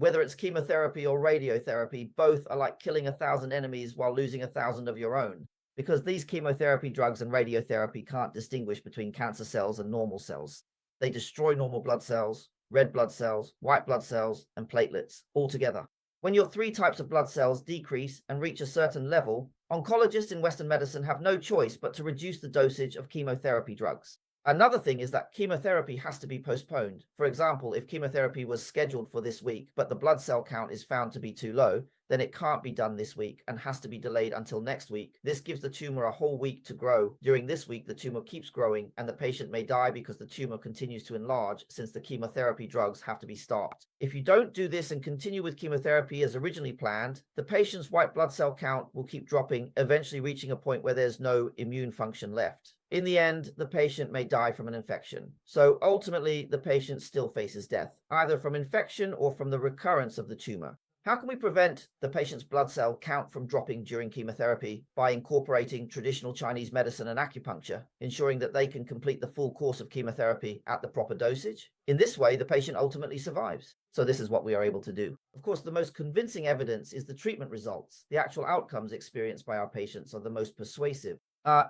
Whether it's chemotherapy or radiotherapy, both are like killing 1,000 enemies while losing 1,000 of your own, because these chemotherapy drugs and radiotherapy can't distinguish between cancer cells and normal cells. They destroy normal blood cells, red blood cells, white blood cells, and platelets altogether. When your three types of blood cells decrease and reach a certain level, oncologists in Western medicine have no choice but to reduce the dosage of chemotherapy drugs. Another thing is that chemotherapy has to be postponed. For example, if chemotherapy was scheduled for this week, but the blood cell count is found to be too low, then it can't be done this week and has to be delayed until next week. This gives the tumor a whole week to grow. During this week, the tumor keeps growing and the patient may die because the tumor continues to enlarge since the chemotherapy drugs have to be stopped. If you don't do this and continue with chemotherapy as originally planned, the patient's white blood cell count will keep dropping, eventually reaching a point where there's no immune function left. In the end, the patient may die from an infection. So ultimately, the patient still faces death, either from infection or from the recurrence of the tumor. How can we prevent the patient's blood cell count from dropping during chemotherapy? By incorporating traditional Chinese medicine and acupuncture, ensuring that they can complete the full course of chemotherapy at the proper dosage. In this way, the patient ultimately survives. So this is what we are able to do. Of course, the most convincing evidence is the treatment results. The actual outcomes experienced by our patients are the most persuasive.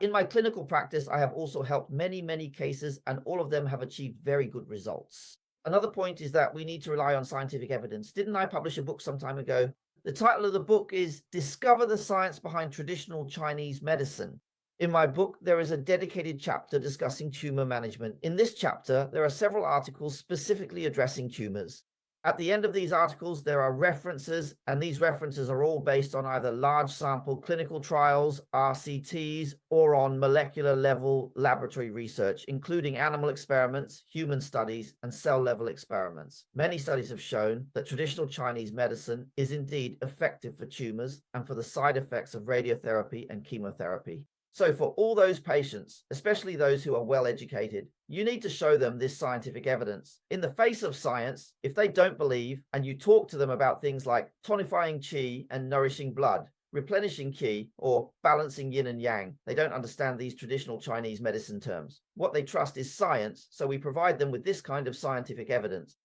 In my clinical practice, I have also helped many cases, and all of them have achieved very good results. Another point is that we need to rely on scientific evidence. Didn't I publish a book some time ago? The title of the book is Discover the Science Behind Traditional Chinese Medicine. In my book, there is a dedicated chapter discussing tumor management. In this chapter, there are several articles specifically addressing tumors. At the end of these articles, there are references, and these references are all based on either large sample clinical trials, RCTs, or on molecular level laboratory research, including animal experiments, human studies, and cell level experiments. Many studies have shown that traditional Chinese medicine is indeed effective for tumors and for the side effects of radiotherapy and chemotherapy. So for all those patients, especially those who are well educated, you need to show them this scientific evidence. In the face of science, if they don't believe and you talk to them about things like tonifying qi and nourishing blood, replenishing qi, or balancing yin and yang, they don't understand these traditional Chinese medicine terms. What they trust is science, so we provide them with this kind of scientific evidence.